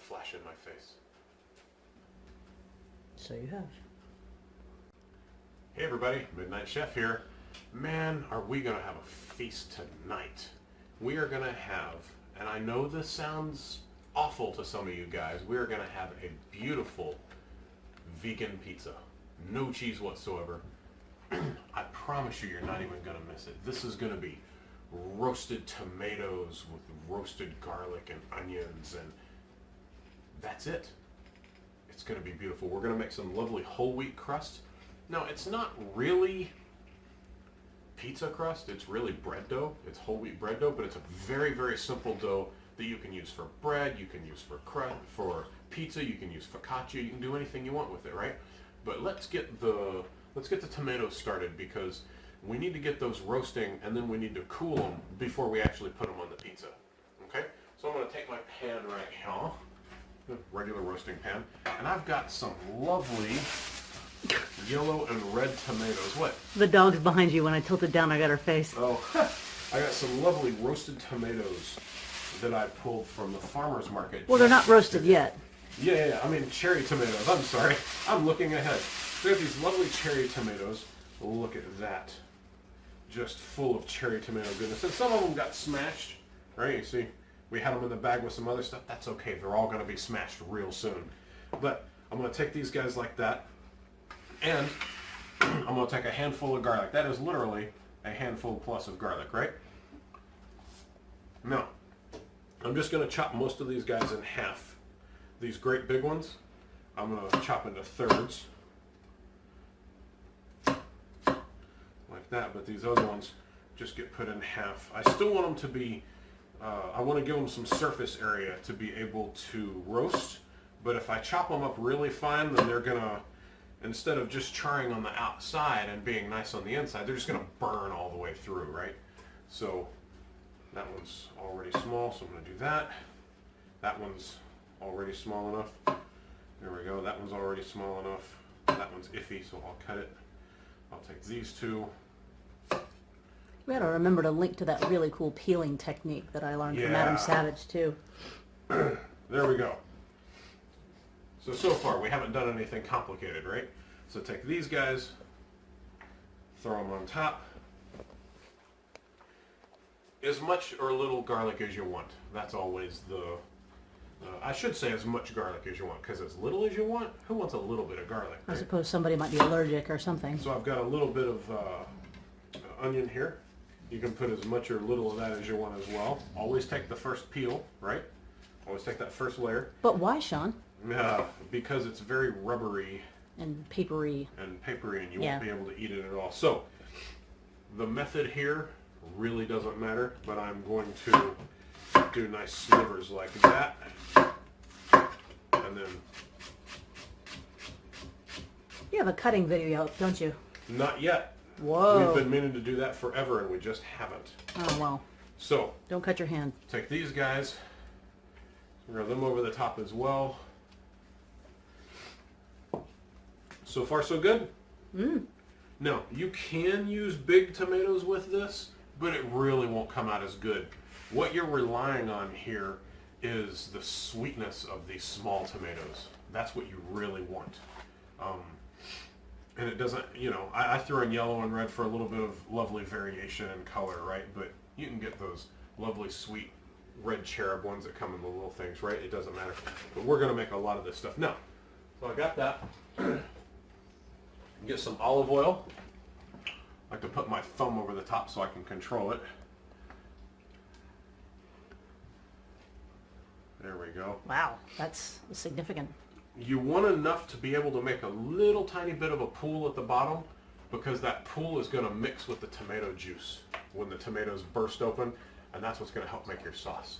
flash in my face. So you have. Hey everybody, Midnight Chef here. Man, are we gonna have a feast tonight. We are gonna have, and I know this sounds awful to some of you guys, we are gonna have a beautiful vegan pizza. No cheese whatsoever. I promise you're not even gonna miss it. This is gonna be roasted tomatoes with roasted garlic and onions, and that's it. It's gonna be beautiful. We're gonna make some lovely whole wheat crust. Now, it's not really pizza crust, it's really bread dough. It's whole wheat bread dough, but it's a very, very simple dough that you can use for bread, you can use for pizza, you can use focaccia, you can do anything you want with it, right? But let's get the tomatoes started, because we need to get those roasting and then we need to cool them before we actually put them on the pizza. Okay? So I'm going to take my pan right here, the regular roasting pan, and I've got some lovely yellow and red tomatoes. What? The dog's behind you. When I tilted down, I got her face. Oh, I got some lovely roasted tomatoes that I pulled from the farmer's market. Well, they're not roasted yet. Yeah, I mean cherry tomatoes. I'm sorry. I'm looking ahead. We have these lovely cherry tomatoes. Look at that. Just full of cherry tomato goodness. And some of them got smashed, right? You see, we had them in the bag with some other stuff. That's okay. They're all going to be smashed real soon. But I'm going to take these guys like that. And I'm going to take a handful of garlic. That is literally a handful plus of garlic, right? Now, I'm just going to chop most of these guys in half. These great big ones, I'm going to chop into thirds. Like that, but these other ones just get put in half. I still want them to be, I want to give them some surface area to be able to roast, but if I chop them up really fine, then they're going to, instead of just charring on the outside and being nice on the inside, they're just going to burn all the way through, right? So that one's already small, so I'm going to do that. That one's already small enough. There we go. That one's already small enough. That one's iffy, so I'll cut it. I'll take these two. We gotta remember to link to that really cool peeling technique that I learned from Adam Savage too. There we go. So far we haven't done anything complicated, right? So take these guys, throw them on top. As much or little garlic as you want. That's always the, I should say as much garlic as you want, because as little as you want, who wants a little bit of garlic? I Right? suppose somebody might be allergic or something. So I've got a little bit of onion here. You can put as much or little of that as you want as well. Always take the first peel, right? Always take that first layer. But why, Sean? Because it's very rubbery And papery. and you won't be able to eat it at all. So the method here really doesn't matter, but I'm going to do nice slivers like that. And then... You have a cutting video out, don't you? Not yet. Whoa. We've been meaning to do that forever and we just haven't. Oh, well. So, Don't cut your hand. take these guys, throw them over the top as well. So far so good? Now, you can use big tomatoes with this, but it really won't come out as good. What you're relying on here is the sweetness of these small tomatoes. That's what you really want. And it doesn't, you know, I threw in yellow and red for a little bit of lovely variation in color, right? But you can get those lovely sweet red cherub ones that come in the little things, right? It doesn't matter. But we're going to make a lot of this stuff. Now, so I got that. Get some olive oil. I like to put my thumb over the top so I can control it. There we go. Wow, that's significant. You want enough to be able to make a little tiny bit of a pool at the bottom, because that pool is going to mix with the tomato juice when the tomatoes burst open, and that's what's going to help make your sauce.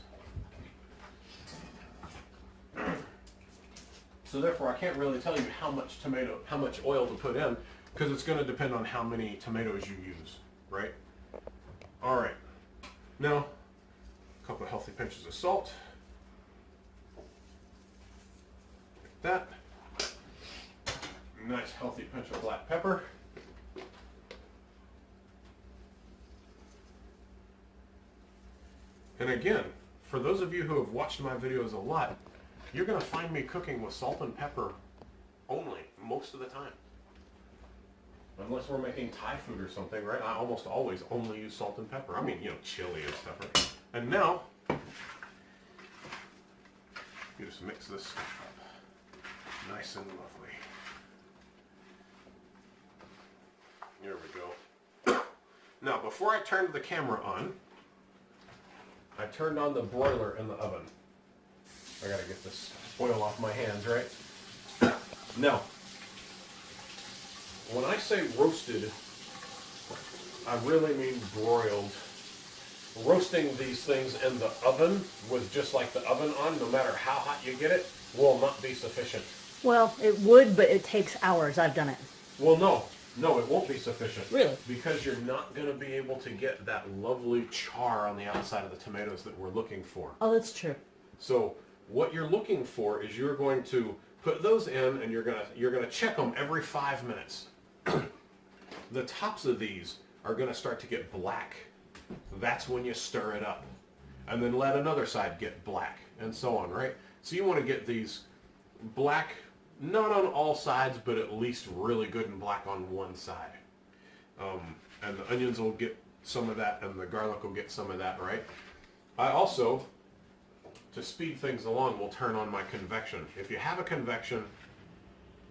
So therefore I can't really tell you how much oil to put in, because it's going to depend on how many tomatoes you use, right? All right. Now, a couple of healthy pinches of salt. That. Nice healthy pinch of black pepper. And again, for those of you who have watched my videos a lot, you're going to find me cooking with salt and pepper only most of the time. Unless we're making Thai food or something, right? I almost always only use salt and pepper. I mean, you know, chili and stuff, right? And now, you just mix this stuff up. Nice and lovely. There we go. Now, before I turned the camera on, I turned on the broiler in the oven. I gotta get this oil off my hands, right? Now, when I say roasted, I really mean broiled. Roasting these things in the oven with just like the oven on, no matter how hot you get it, will not be sufficient. Well, it would, but it takes hours. I've done it. Well, no, it won't be sufficient. Really? Because you're not going to be able to get that lovely char on the outside of the tomatoes that we're looking for. Oh, that's true. So what you're looking for is you're going to put those in, and you're gonna check them every 5 minutes. The tops of these are going to start to get black. That's when you stir it up. And then let another side get black, and so on, right? So you want to get these black, not on all sides, but at least really good and black on one side. And the onions will get some of that, and the garlic will get some of that, right? I also, to speed things along, will turn on my convection. If you have a convection,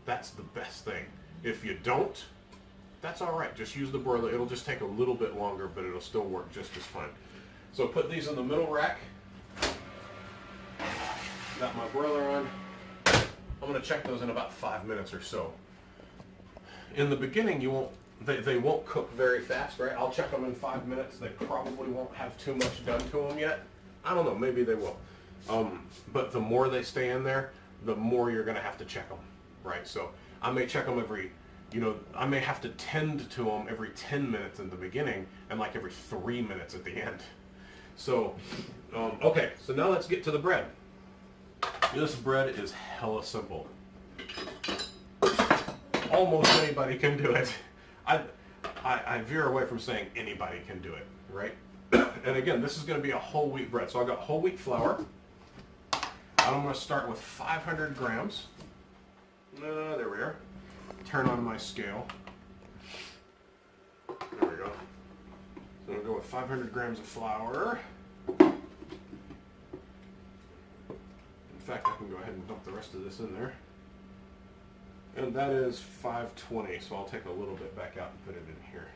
that's the best thing. If you don't, that's all right. Just use the broiler. It'll just take a little bit longer, but it'll still work just as fine. So put these in the middle rack. Got my broiler on. I'm going to check those in about 5 minutes or so. In the beginning, they won't cook very fast, right? I'll check them in 5 minutes. They probably won't have too much done to them yet. I don't know. Maybe they will. But the more they stay in there, the more you're going to have to check them, right? So I may check them every, I may have to tend to them every 10 minutes in the beginning and like every 3 minutes at the end. So, okay, so now let's get to the bread. This bread is hella simple. Almost anybody can do it. I veer away from saying anybody can do it, right? And again, this is going to be a whole wheat bread. So I got whole wheat flour. I'm going to start with 500 grams. There we are. Turn on my scale. There we go. So I'm going to go with 500 grams of flour. In fact, I can go ahead and dump the rest of this in there. And that is 520, so I'll take a little bit back out and put it in here.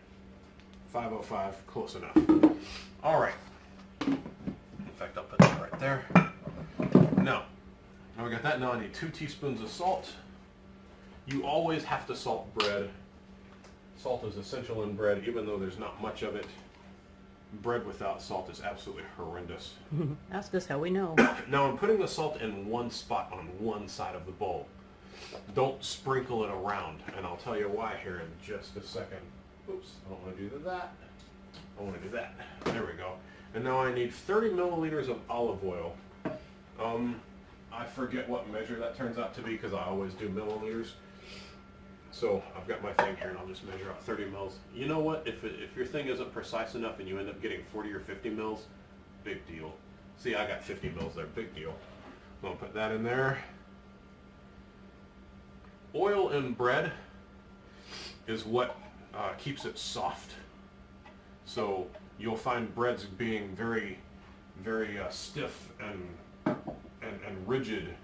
505, close enough. All right. In fact, I'll put that right there. Now we got that. Now I need 2 teaspoons of salt. You always have to salt bread. Salt is essential in bread, even though there's not much of it. Bread without salt is absolutely horrendous. Ask us how we know. Now I'm putting the salt in one spot on one side of the bowl. Don't sprinkle it around, and I'll tell you why here in just a second. Oops, I don't want to do that. I want to do that. There we go. And now I need 30 milliliters of olive oil. I forget what measure that turns out to be because I always do milliliters. So I've got my thing here, and I'll just measure out 30 mils. You know what? If your thing isn't precise enough and you end up getting 40 or 50 mils, big deal. See, I got 50 mils there, big deal. I'm going to put that in there. Oil in bread is what keeps it soft. So you'll find breads being very, very stiff and rigid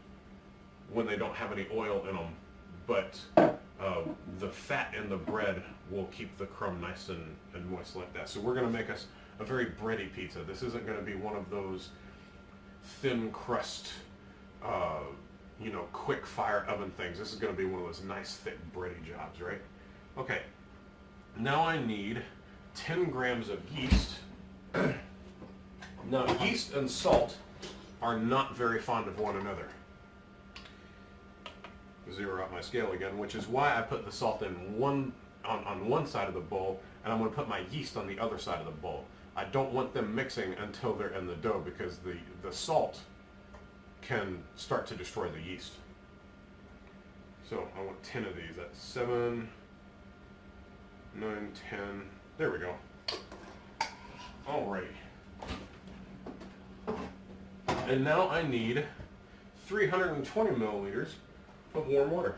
when they don't have any oil in them. But the fat in the bread will keep the crumb nice and moist like that. So we're going to make us a very bready pizza. This isn't going to be one of those thin crust, quick fire oven things. This is going to be one of those nice thick bready jobs, right? Okay. Now I need 10 grams of yeast. Now yeast and salt are not very fond of one another. Zero out my scale again, which is why I put the salt in on one side of the bowl, and I'm going to put my yeast on the other side of the bowl. I don't want them mixing until they're in the dough, because the salt can start to destroy the yeast. So I want 10 of these. That's 7, 9, 10. There we go. Alrighty. And now I need 320 milliliters of warm water.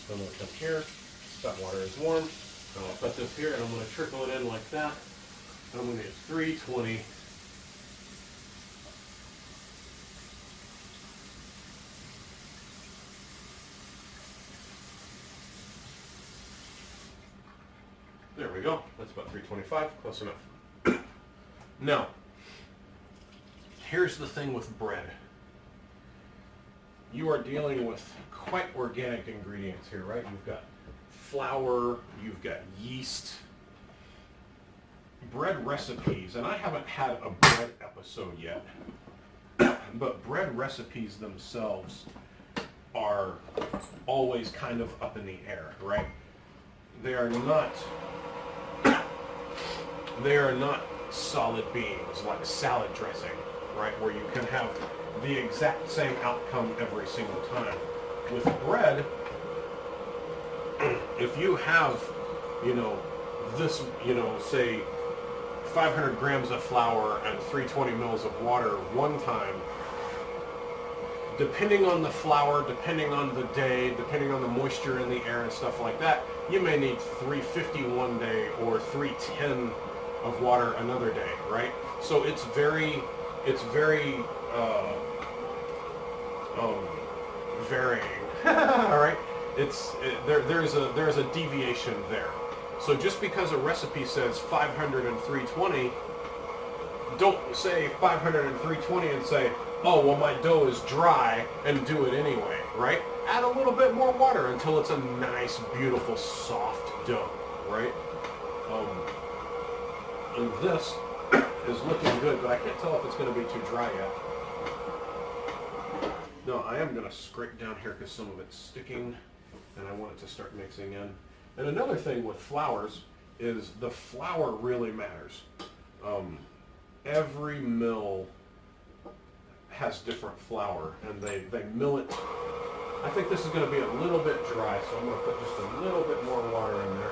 So I'm going to come here. That water is warm. And I'll put this here, and I'm going to trickle it in like that. And I'm going to get 320. There we go. That's about 325. Close enough. Now, here's the thing with bread. You are dealing with quite organic ingredients here, right? You've got flour, you've got yeast, bread recipes, and I haven't had a bread episode yet, but bread recipes themselves are always kind of up in the air, right? They are not solid beings like salad dressing, right, where you can have the exact same outcome every single time. With bread, if you have, this, say 500 grams of flour and 320 mils of water one time, depending on the flour, depending on the day, depending on the moisture in the air and stuff like that, you may need 350 one day or 310 of water another day, right? So it's very varying. All right, there's a deviation there. So just because a recipe says 500 and 320, don't say 500 and 320 and say, oh well, my dough is dry, and do it anyway, right? Add a little bit more water until it's a nice, beautiful, soft dough, right? And this is looking good, but I can't tell if it's going to be too dry yet. No, I am going to scrape down here because some of it's sticking, and I want it to start mixing in. And another thing with flours is the flour really matters. Every mill has different flour, and they mill it. I think this is going to be a little bit dry, so I'm going to put just a little bit more water in there.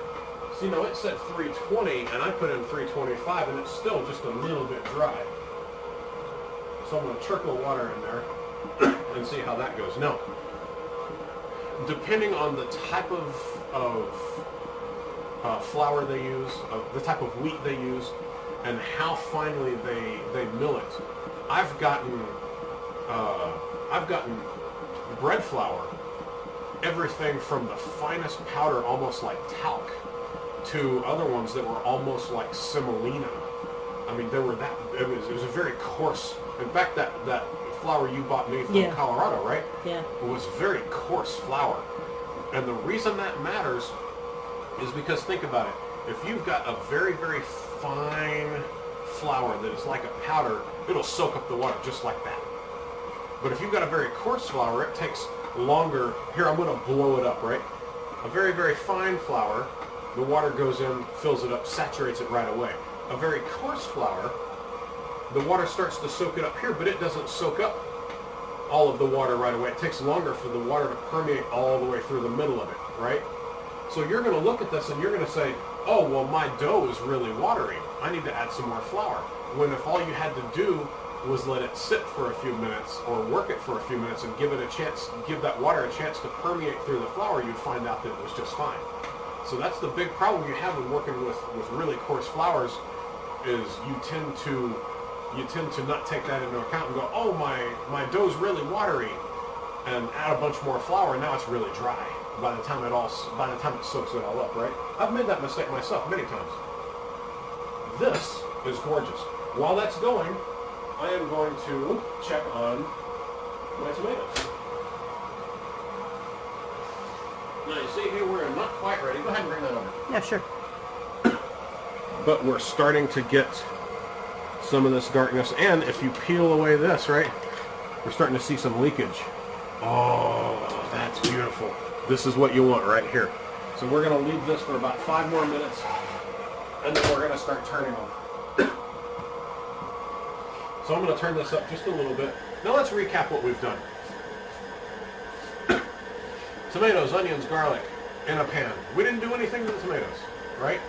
See, now it said 320, and I put in 325, and it's still just a little bit dry. So I'm going to trickle water in there and see how that goes. Now, depending on the type of flour they use, the type of wheat they use, and how finely they mill it, I've gotten bread flour, everything from the finest powder, almost like talc, to other ones that were almost like semolina. I mean, they were that. It was a very coarse. In fact, that flour you bought me from Colorado, right? Yeah. It was very coarse flour, and the reason that matters is because think about it. If you've got a very, very fine flour that is like a powder, it'll soak up the water just like that. But if you've got a very coarse flour, it takes longer. Here, I'm going to blow it up, right? A very, very fine flour, the water goes in, fills it up, saturates it right away. A very coarse flour, the water starts to soak it up here, but it doesn't soak up all of the water right away. It takes longer for the water to permeate all the way through the middle of it, right? So you're going to look at this and you're going to say, oh, well, my dough is really watery. I need to add some more flour. When if all you had to do was let it sit for a few minutes or work it for a few minutes and give it a chance, give that water a chance to permeate through the flour, you'd find out that it was just fine. So that's the big problem you have when working with really coarse flours, is you tend to not take that into account and go, oh, my dough's really watery, and add a bunch more flour, and now it's really dry by the time it soaks it all up, right? I've made that mistake myself many times. This is gorgeous. While that's going, I am going to check on my tomatoes. Now you see here we're not quite ready. Go ahead and bring that over. Yeah, sure. But we're starting to get some of this darkness, and if you peel away this, right, we're starting to see some leakage. Oh, that's beautiful. This is what you want right here. So we're going to leave this for about 5 more minutes, and then we're going to start turning them. So I'm going to turn this up just a little bit. Now let's recap what we've done. Tomatoes, onions, garlic in a pan. We didn't do anything to the tomatoes, right?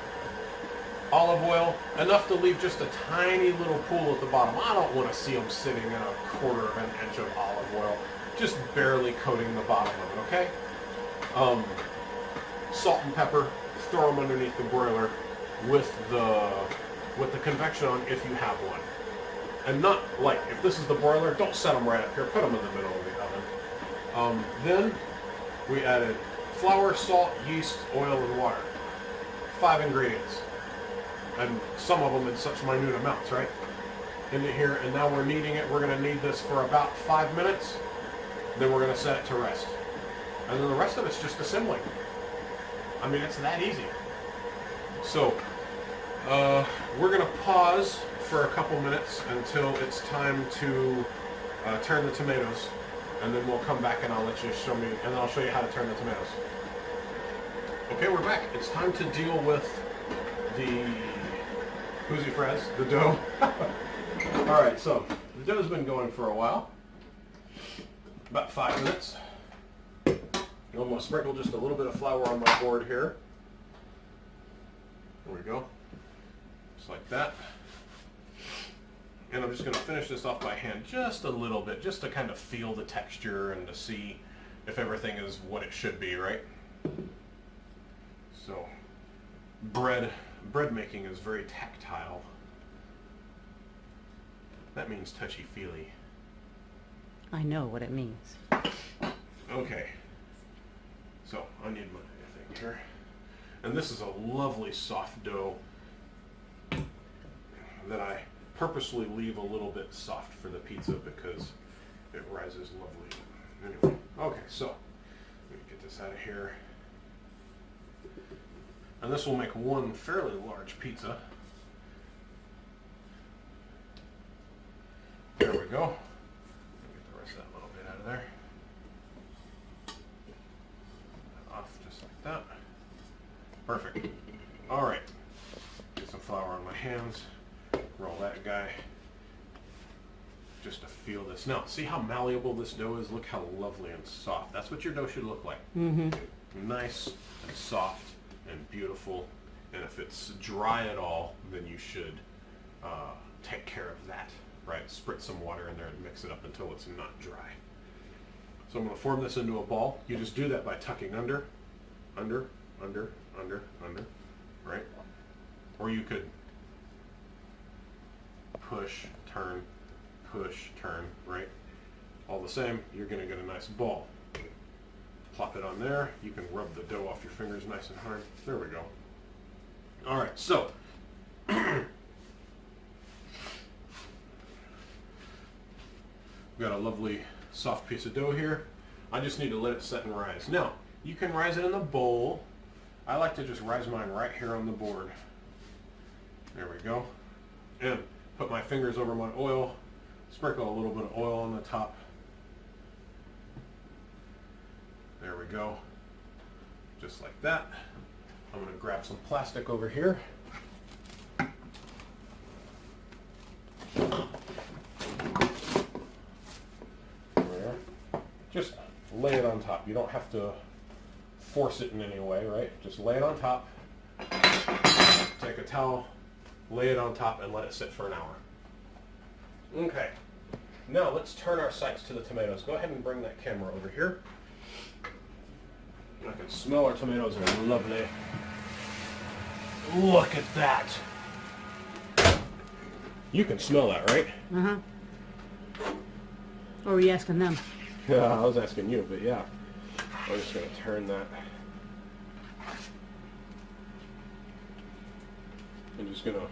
Olive oil, enough to leave just a tiny little pool at the bottom. I don't want to see them sitting in a quarter of an inch of olive oil, just barely coating the bottom of it, okay? Salt and pepper, throw them underneath the broiler with the convection on if you have one. And not like, if this is the broiler, don't set them right up here, put them in the middle of the oven. Then we added flour, salt, yeast, oil, and water. 5 ingredients. And some of them in such minute amounts, right? Into here, and now we're kneading it. We're going to knead this for about 5 minutes. Then we're going to set it to rest. And then the rest of it's just assembling. I mean, it's that easy. So, we're going to pause for a couple minutes until it's time to turn the tomatoes. And then we'll come back and I'll let you show me, and then I'll show you how to turn the tomatoes. Okay, we're back. It's time to deal with the Whoosy Fres, the dough. Alright, so the dough's been going for a while. About 5 minutes. I'm going to sprinkle just a little bit of flour on my board here. There we go. Just like that. And I'm just going to finish this off by hand just a little bit, just to kind of feel the texture and to see if everything is what it should be, right? So, bread making is very tactile. That means touchy-feely. I know what it means. Okay. So, I need my thing here. And this is a lovely soft dough that I purposely leave a little bit soft for the pizza because it rises lovely. Anyway, okay, so let me get this out of here. And this will make one fairly large pizza. There we go. Get the rest of that little bit out of there. Off just like that. Perfect. All right. Get some flour on my hands. Roll that guy. Just to feel this. Now, see how malleable this dough is? Look how lovely and soft. That's what your dough should look like. Mm-hmm. Nice and soft and beautiful. And if it's dry at all, then you should take care of that, right? Spritz some water in there and mix it up until it's not dry. So I'm going to form this into a ball. You just do that by tucking under, right? Or you could push, turn, right? All the same, you're going to get a nice ball. Plop it on there. You can rub the dough off your fingers nice and hard. There we go. All right, so we've got a lovely soft piece of dough here. I just need to let it set and rise. Now, you can rise it in the bowl. I like to just rise mine right here on the board. There we go. And put my fingers over my oil, sprinkle a little bit of oil on the top. There we go. Just like that. I'm going to grab some plastic over here. There. Just lay it on top. You don't have to force it in any way, right? Just lay it on top. Take a towel, lay it on top, and let it sit for an hour. Okay. Now let's turn our sights to the tomatoes. Go ahead and bring that camera over here. I can smell our tomatoes are lovely. Look at that. You can smell that, right? Uh-huh. Or were you asking them? Yeah, I was asking you, but yeah. I'm just going to turn that. I'm just going to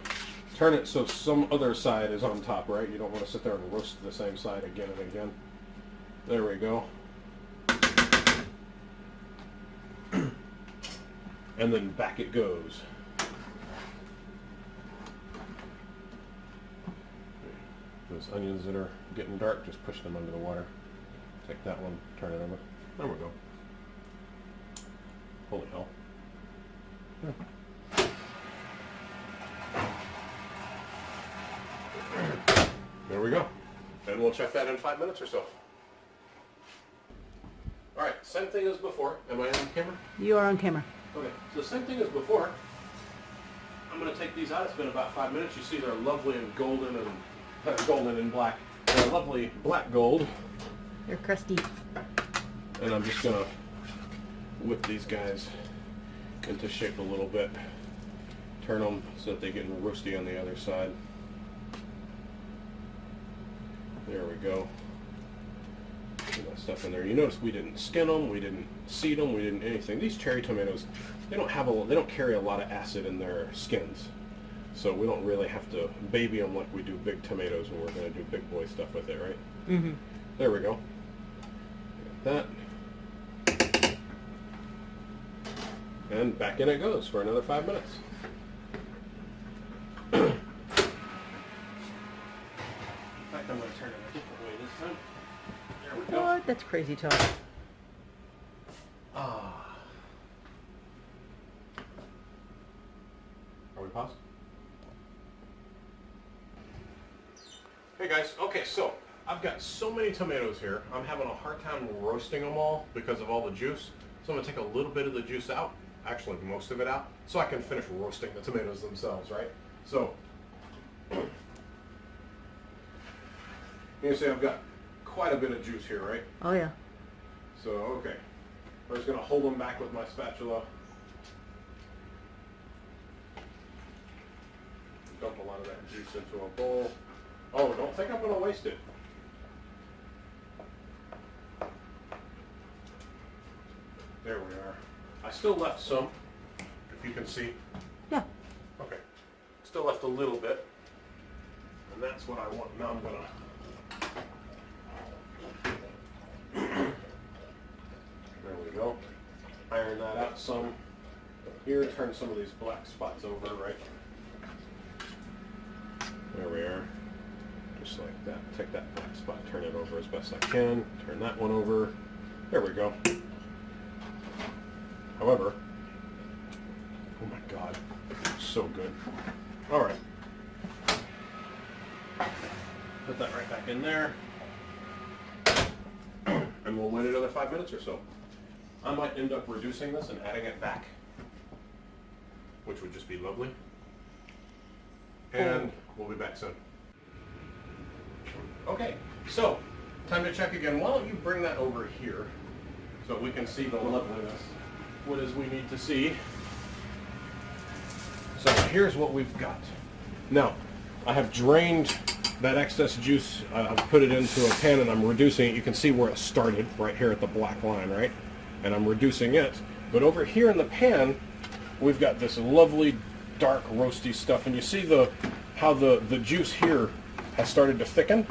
turn it so some other side is on top, right? You don't want to sit there and roast the same side again and again. There we go. And then back it goes. Those onions that are getting dark, just push them under the water. Take that one, turn it over. There we go. Holy hell. Yeah. There we go. And we'll check that in 5 minutes or so. Alright, same thing as before. Am I on camera? You are on camera. Okay, so same thing as before. I'm I'm going to take these out. It's been about 5 minutes. You see they're lovely and golden and black. They're lovely black gold. They're crusty. And I'm just going to whip these guys into shape a little bit. Turn them so that they get roasty on the other side. There we go. Put that stuff in there. You notice we didn't skin them, we didn't seed them, we didn't anything. These cherry tomatoes, they don't carry a lot of acid in their skins, so we don't really have to baby them like we do big tomatoes when we're going to do big boy stuff with it, right? Mm-hmm. There we go. Got that. And back in it goes for another 5 minutes. In fact, I'm going to turn it a different way this time. There we go. What? That's crazy talk. Ah. Are we paused? Hey guys, okay, so I've got so many tomatoes here. I'm having a hard time roasting them all because of all the juice. So I'm going to take a little bit of the juice out, actually most of it out, so I can finish roasting the tomatoes themselves, right? So, you can see I've got quite a bit of juice here, right? Oh yeah. So, okay. I'm just going to hold them back with my spatula. Dump a lot of that juice into a bowl. Oh, don't think I'm going to waste it. There we are. I still left some, if you can see. Yeah. Okay. Still left a little bit. And that's what I want. Now I'm going to... There we go. Iron that out some. Here, turn some of these black spots over, right? There we are. Just like that. Take that black spot, turn it over as best I can. Turn that one over. There we go. However, oh my God, so good. All right. Put that right back in there. And we'll wait another 5 minutes or so. I might end up reducing this and adding it back, which would just be lovely. And we'll be back soon. Okay, so time to check again. Why don't you bring that over here so we can see the loveliness, what is we need to see. So here's what we've got. Now, I have drained that excess juice. I've put it into a pan and I'm reducing it. You can see where it started, right here at the black line, right? And I'm reducing it. But over here in the pan, we've got this lovely dark roasty stuff. And you see how the juice here has started to thicken,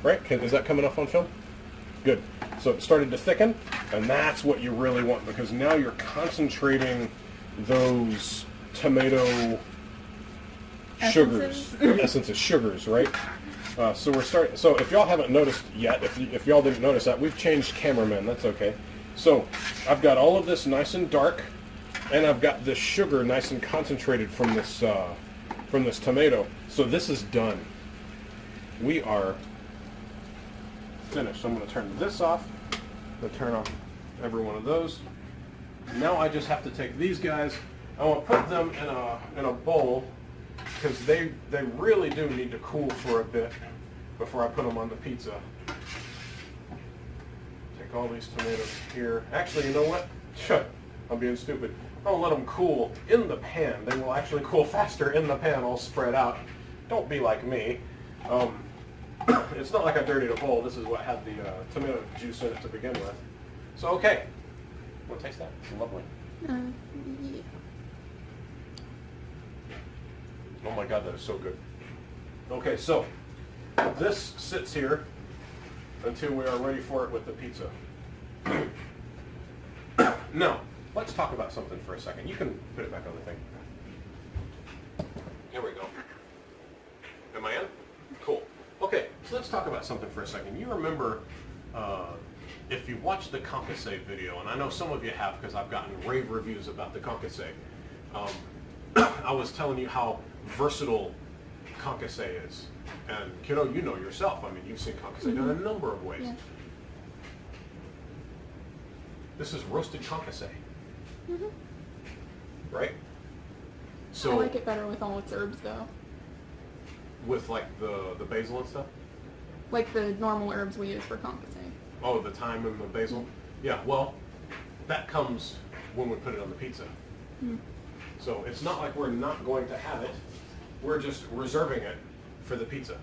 right? Is that coming up on film? Good. So it started to thicken, and that's what you really want, because now you're concentrating those tomato sugars, essences, sugars, right? So we're starting. So if y'all haven't noticed yet, if y'all didn't notice that, we've changed cameramen. That's okay. So I've got all of this nice and dark, and I've got this sugar nice and concentrated from this tomato. So this is done. We are finished. So I'm going to turn this off. I'm going to turn off every one of those. Now I just have to take these guys. I want to put them in a bowl, because they really do need to cool for a bit before I put them on the pizza. Take all these tomatoes here. Actually, you know what? I'm being stupid. I'll let them cool in the pan. They will actually cool faster in the pan, all spread out. Don't be like me. It's not like I dirtied a bowl. This is what had the tomato juice in it to begin with. So, okay. Want to taste that? It's lovely. Yeah. Oh my God, that is so good. Okay, so this sits here until we are ready for it with the pizza. Now, let's talk about something for a second. You can put it back on the thing. Here we go. Am I in? Cool. Okay, so let's talk about something for a second. You remember, if you watched the concassé video, and I know some of you have because I've gotten rave reviews about the concassé, I was telling you how versatile concassé is. And kiddo, you know yourself. I mean, you've seen concassé done a number of ways. Yeah. This is roasted concassé. Right? So I like it better with all its herbs though. with like the basil and stuff. Like the normal herbs we use for concassé. Oh, the thyme and the basil. Yeah, well, that comes when we put it on the pizza. So it's not like we're not going to have it. We're just reserving it for the pizza.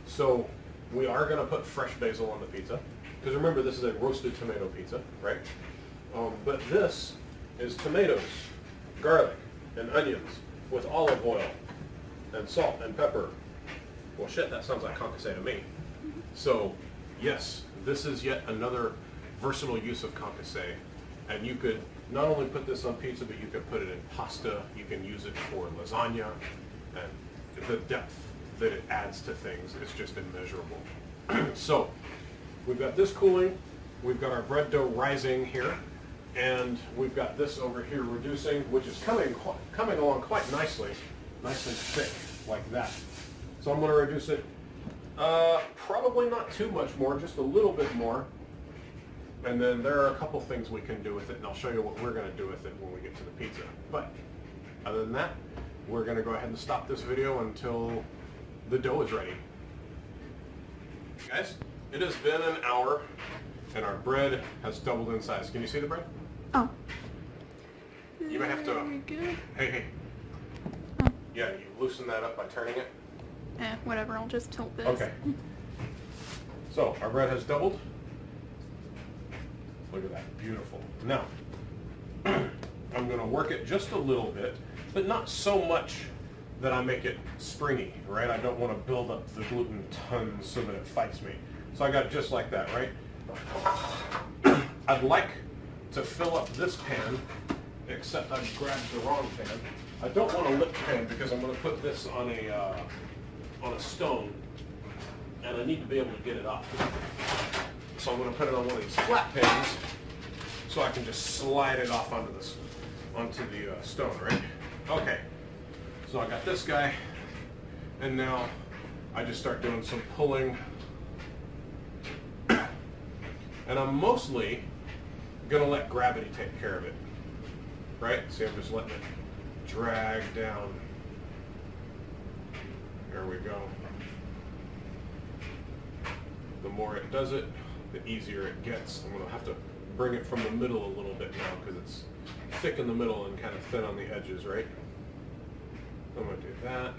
So we are going to put fresh basil on the pizza. Because remember, this is a roasted tomato pizza, right? But this is tomatoes, garlic, and onions with olive oil and salt and pepper. Well, shit, that sounds like concassé to me. So, yes, this is yet another versatile use of concassé. And you could not only put this on pizza, but you could put it in pasta. You can use it for lasagna. And the depth that it adds to things is just immeasurable. So, we've got this cooling. We've got our bread dough rising here. And we've got this over here reducing, which is coming along quite nicely. Nice and thick, like that. So I'm going to reduce it, probably not too much more, just a little bit more. And then there are a couple things we can do with it, and I'll show you what we're going to do with it when we get to the pizza. But other than that, we're going to go ahead and stop this video until the dough is ready. Guys, it has been an hour, and our bread has doubled in size. Can you see the bread? Oh. You may have to... Very good. Hey. Oh. Yeah, you loosen that up by turning it. Whatever, I'll just tilt this. Okay. So, our bread has doubled. Look at that, beautiful. Now, I'm going to work it just a little bit, but not so much that I make it springy, right? I don't want to build up the gluten tons so that it fights me. So I got it just like that, right? I'd like to fill up this pan, except I've grabbed the wrong pan. I don't want a lip pan because I'm going to put this on a stone, and I need to be able to get it up. So I'm going to put it on one of these flat pans so I can just slide it off onto the stone, right? Okay. So I got this guy, and now I just start doing some pulling. And I'm mostly going to let gravity take care of it, right? See, I'm just letting it drag down. There we go. The more it does it, the easier it gets. I'm going to have to bring it from the middle a little bit now because it's thick in the middle and kind of thin on the edges, right? I'm going to do that.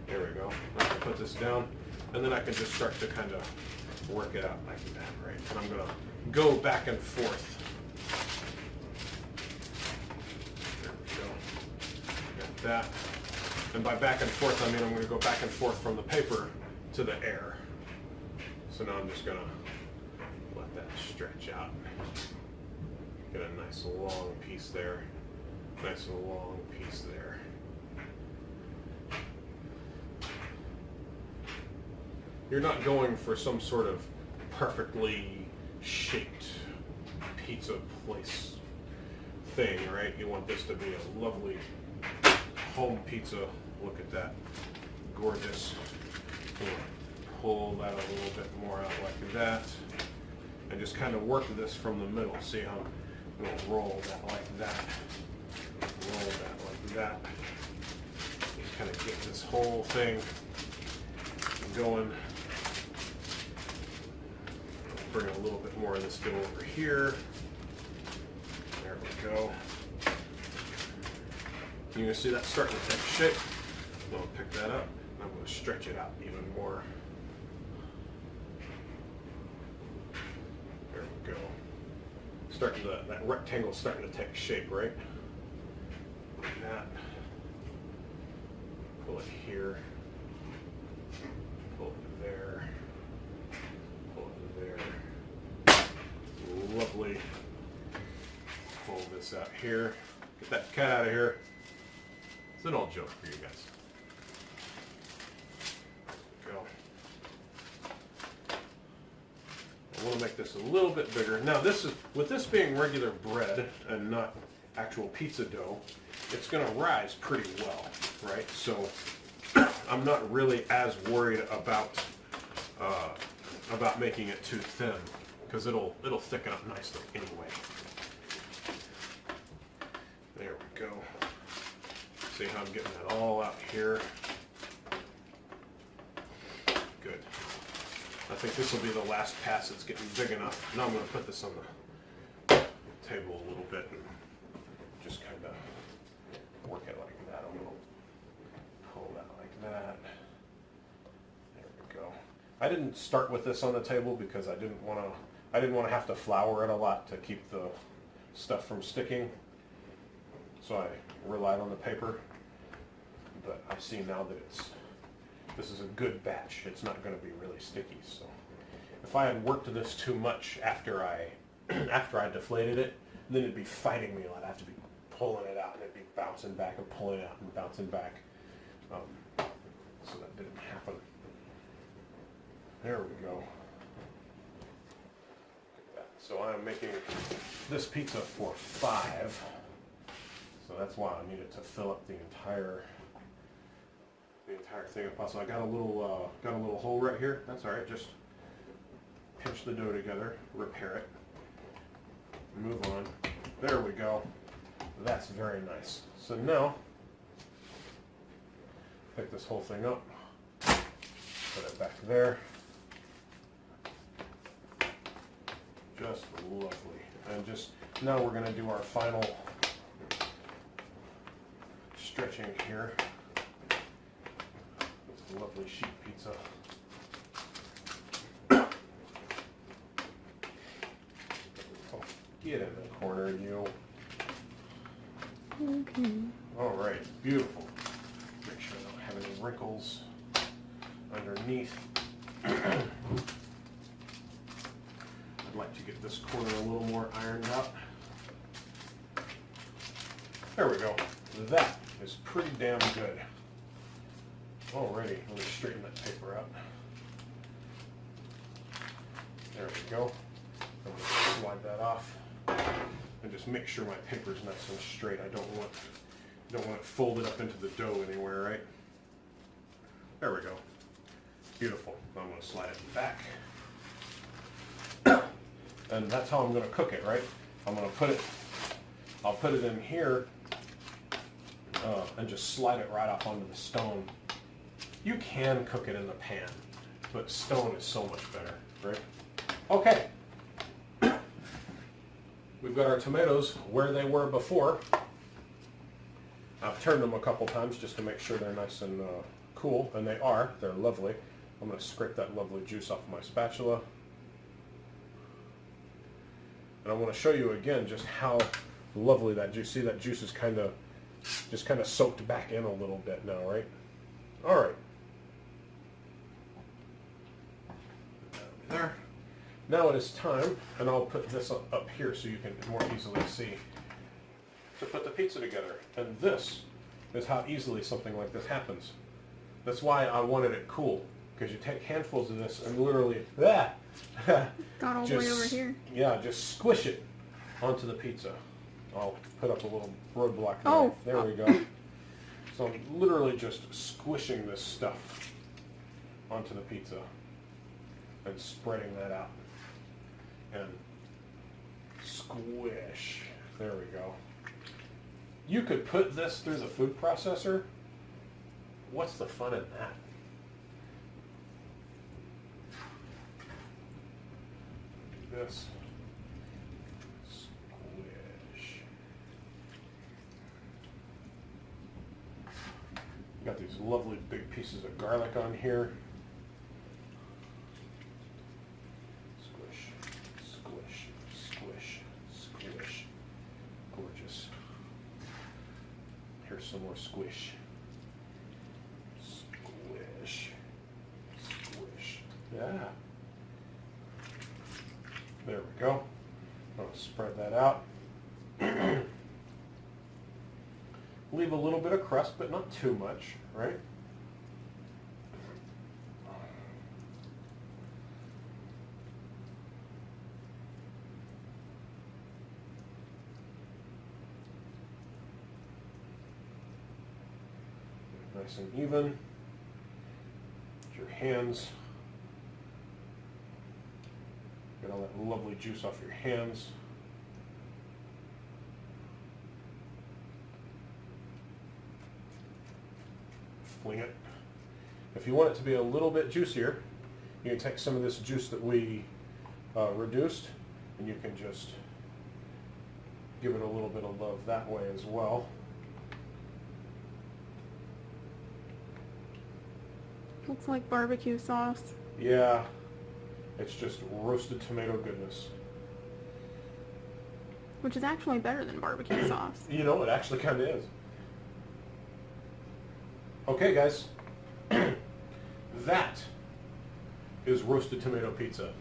There we go. I'm going to put this down, and then I can just start to kind of work it out like that, right? And I'm going to go back and forth. There we go. Got that. And by back and forth, I mean I'm going to go back and forth from the paper to the air. So now I'm just going to let that stretch out. Get a nice long piece there. Nice long piece there. You're not going for some sort of perfectly shaped pizza place thing, right? You want this to be a lovely home pizza. Look at that. Gorgeous. Pull that a little bit more out like that. And just kind of work this from the middle. See how I'm going to roll that like that. Roll that like that. Just kind of get this whole thing going. Bring a little bit more of this dough over here. There we go. You can see that starting to take shape. I'm going to pick that up. I'm going to stretch it out even more. There we go. That rectangle's starting to take shape, right? Like that. Pull it here. Pull it there. Pull it there. Lovely. Pull this out here. Get that cat out of here. It's an old joke for you guys. Go. I want to make this a little bit bigger. Now this is, with this being regular bread and not actual pizza dough, it's going to rise pretty well, right? So I'm not really as worried about making it too thin because it'll thicken up nicely anyway. There we go. See how I'm getting that all out here? Good. I think this will be the last pass. It's getting big enough. Now I'm going to put this on the table a little bit and just kind of work it like that. I'm going to pull that like that. There we go. I didn't start with this on the table because I didn't want to have to flour it a lot to keep the stuff from sticking. So I relied on the paper. But I see now that this is a good batch. It's not going to be really sticky. So if I had worked this too much after I deflated it, then it'd be fighting me a lot. I'd have to be pulling it out and it'd be bouncing back and pulling it out and bouncing back. So that didn't happen. There we go. So I'm making this pizza for 5. So that's why I needed to fill up the entire thing if possible. I got a little hole right here. That's all right. Just pinch the dough together, repair it, move on. There we go. That's very nice. So now, pick this whole thing up, put it back there. Just lovely. And just now we're going to do our final stretching here. This lovely sheet pizza. Oh, get in the corner, you. Okay. All right, beautiful. Make sure I don't have any wrinkles underneath. I'd like to get this corner a little more ironed out. There we go. That is pretty damn good. Alrighty, let me straighten that paper out. There we go. I'm going to slide that off and just make sure my paper's nice and straight. I don't want it folded up into the dough anywhere, right? There we go. Beautiful. Now I'm going to slide it back. And that's how I'm going to cook it, right? I'm going to I'll put it in here and just slide it right off onto the stone. You can cook it in the pan, but stone is so much better, right? Okay. We've got our tomatoes where they were before. I've turned them a couple times just to make sure they're nice and cool, and they are. They're lovely. I'm going to scrape that lovely juice off of my spatula. And I want to show you again just how lovely that juice. See, that juice is just kind of soaked back in a little bit now, right? All right. There. Now it is time, and I'll put this up here so you can more easily see, to put the pizza together. And this is how easily something like this happens. That's why I wanted it cool, because you take handfuls of this and literally, Got all the way over here. Yeah, just squish it onto the pizza. I'll put up a little roadblock there. Oh. There we go. So I'm literally just squishing this stuff onto the pizza and spreading that out. And squish. There we go. You could put this through the food processor. What's the fun in that? This. Squish. Got these lovely big pieces of garlic on here. Squish, squish, squish, squish. Gorgeous. Here's some more squish. Squish. Squish. Yeah. There we go. I'll spread that out. Leave a little bit of crust, but not too much, right? Nice and even. Get your hands. Get all that lovely juice off your hands. fling it. If you want it to be a little bit juicier, you can take some of this juice that we reduced, and you can just give it a little bit of love that way as well. Looks like barbecue sauce. Yeah, it's just roasted tomato goodness. Which is actually better than barbecue sauce. You know, it actually kind of is. Okay, guys. That is roasted tomato pizza.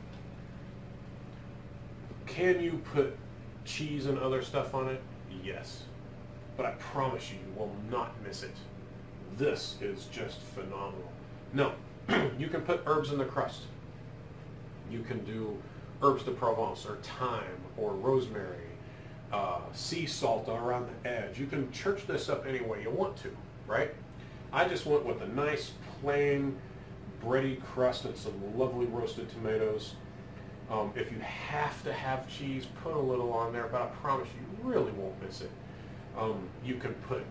Can you put cheese and other stuff on it? Yes. But I promise you, you will not miss it. This is just phenomenal. No, you can put herbs in the crust. You can do herbs de Provence or thyme or rosemary, sea salt around the edge. You can church this up any way you want to, right? I just went with a nice plain bready crust and some lovely roasted tomatoes. If you have to have cheese, put a little on there, but I promise you really won't miss it. You can put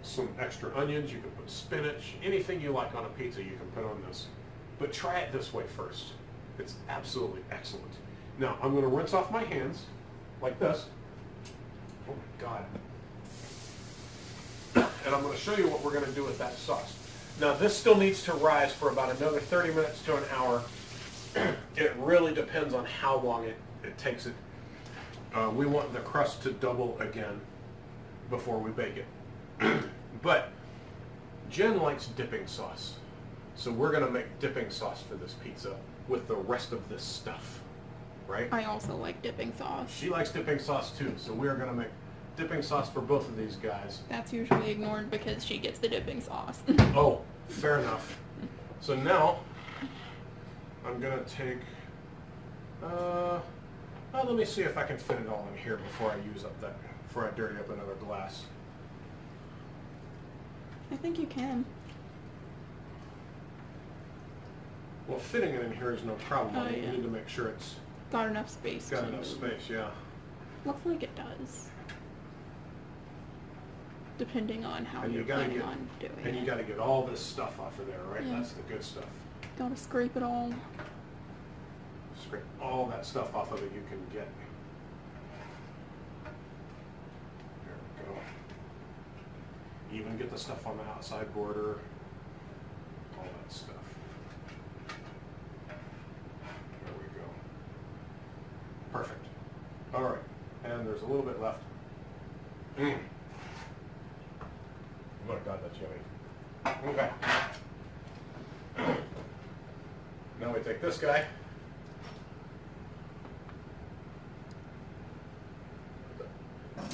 some extra onions, you can put spinach, anything you like on a pizza you can put on this. But try it this way first. It's absolutely excellent. Now, I'm going to rinse off my hands like this. Oh my God. And I'm going to show you what we're going to do with that sauce. Now, this still needs to rise for about another 30 minutes to an hour. It really depends on how long it takes it. We want the crust to double again before we bake it. But Jen likes dipping sauce. So we're going to make dipping sauce for this pizza with the rest of this stuff, right? I also like dipping sauce. She likes dipping sauce too, so we're going to make dipping sauce for both of these guys. That's usually ignored because she gets the dipping sauce. Oh, fair enough. So now, I'm going to take, well, let me see if I can fit it all in here before I dirty up another glass. I think you can. Well, fitting it in here is no problem. Oh, You yeah. need to make sure it's Got enough space. got to enough move. space, yeah. Looks like it does. Depending on how And you're you gotta planning get, on doing and it. you got to get all this stuff off of there, right? Yeah. That's the good stuff. Gotta scrape it all. Scrape all that stuff off of it you can get. There we go. Even get the stuff on the outside border. All that stuff. There we go. Perfect. All right. And there's a little bit left. Mm. Oh my God, that's yummy. Okay. Now we take this guy.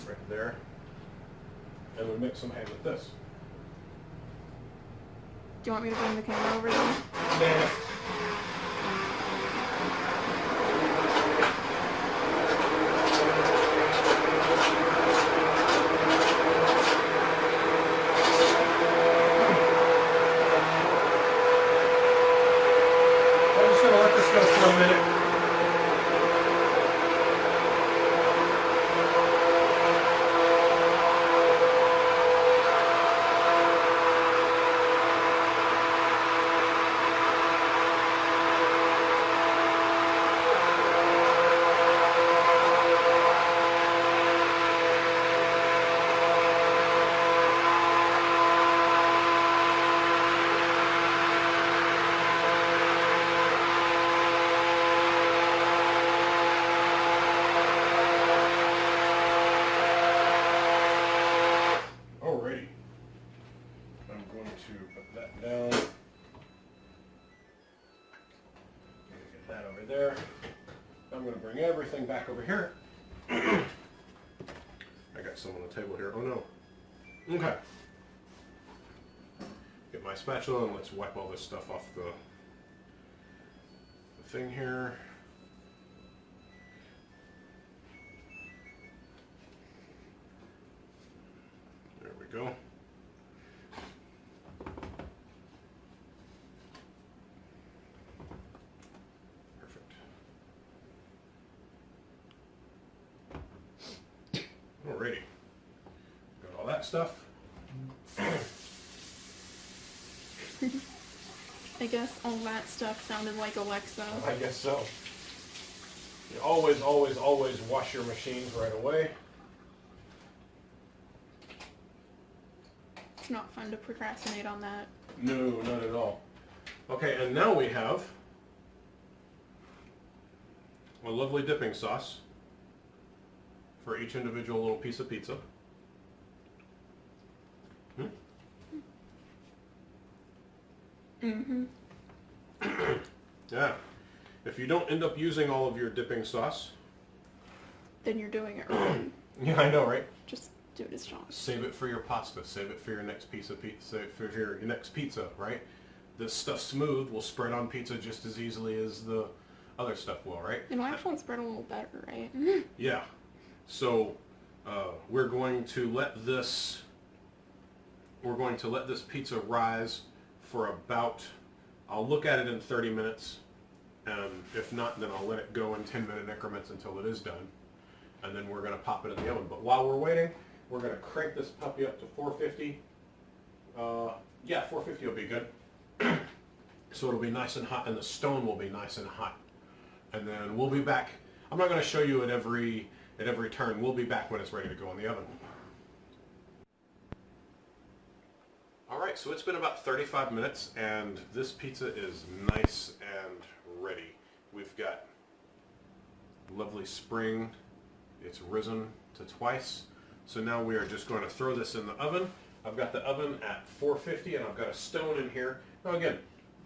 Right there. And we mix some hay with this. Do you want me to bring the camera over there? Nah. I'm just going to let this go for a minute. Alrighty. I'm going to put that down. Get that over there. I'm going to bring everything back over here. I got some on the table here. Oh no. Okay. Get my spatula and let's wipe all this stuff off the thing here. There we go. Perfect. Alrighty. Got all that stuff. I guess all that stuff sounded like Alexa. I guess so. You always, always, always wash your machines right away. It's not fun to procrastinate on that. No, not at all. Okay, and now we have a lovely dipping sauce for each individual little piece of pizza. Mm-hmm. Yeah. If you don't end up using all of your dipping sauce, Then you're doing it wrong. yeah, I know, right? Just do it as John. Save it for your pasta. Save it for your next piece of pizza. Save it for your next pizza, right? This stuff smooth will spread on pizza just as easily as the other stuff will, right? It'll actually spread a little better, right? Yeah. So we're going to let this pizza rise for about, I'll look at it in 30 minutes, and if not, then I'll let it go in 10-minute increments until it is done, and then we're going to pop it in the oven. But while we're waiting, we're going to crank this puppy up to 450. Yeah, 450 will be good. So it'll be nice and hot, and the stone will be nice and hot. And then we'll be back. I'm not going to show you at every turn. We'll be back when it's ready to go in the oven. Alright, so it's been about 35 minutes, and this pizza is nice and ready. We've got lovely spring. It's risen to twice. So now we are just going to throw this in the oven. I've got the oven at 450, and I've got a stone in here. Now again,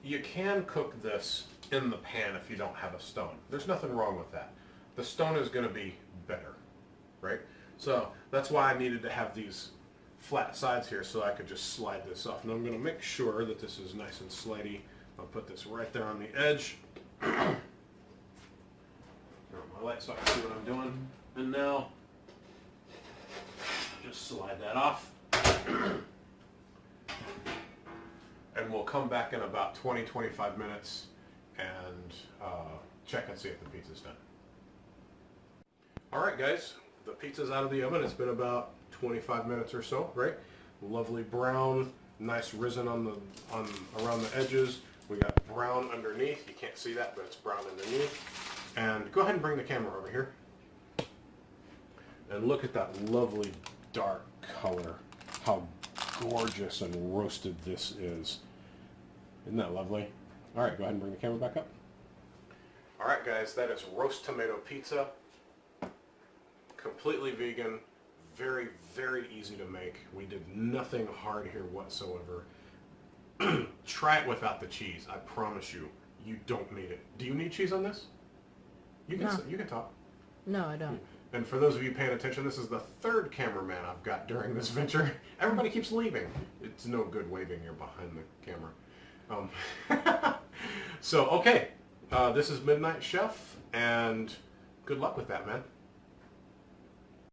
you can cook this in the pan if you don't have a stone. There's nothing wrong with that. The stone is going to be better, right? So that's why I needed to have these flat sides here so I could just slide this off. And I'm going to make sure that this is nice and slidey. I'll put this right there on the edge. Turn on my light so I can see what I'm doing. And now, just slide that off. And we'll come back in about 20-25 minutes and check and see if the pizza's done. Alright guys, the pizza's out of the oven. It's been about 25 minutes or so, right? Lovely brown, nice risen on around the edges. We got brown underneath. You can't see that, but it's brown underneath. And go ahead and bring the camera over here. And look at that lovely dark color. How gorgeous and roasted this is. Isn't that lovely? All right, go ahead and bring the camera back up. All right, guys, that is roast tomato pizza. Completely vegan. Very, very easy to make. We did nothing hard here whatsoever. Try it without the cheese. I promise you, you don't need it. Do you need cheese on this? You can, No. you can talk. No, I don't. And for those of you paying attention, this is the third cameraman I've got during this venture. Everybody keeps leaving. It's no good waving here behind the camera. So, okay. This is Midnight Chef, and good luck with that, man.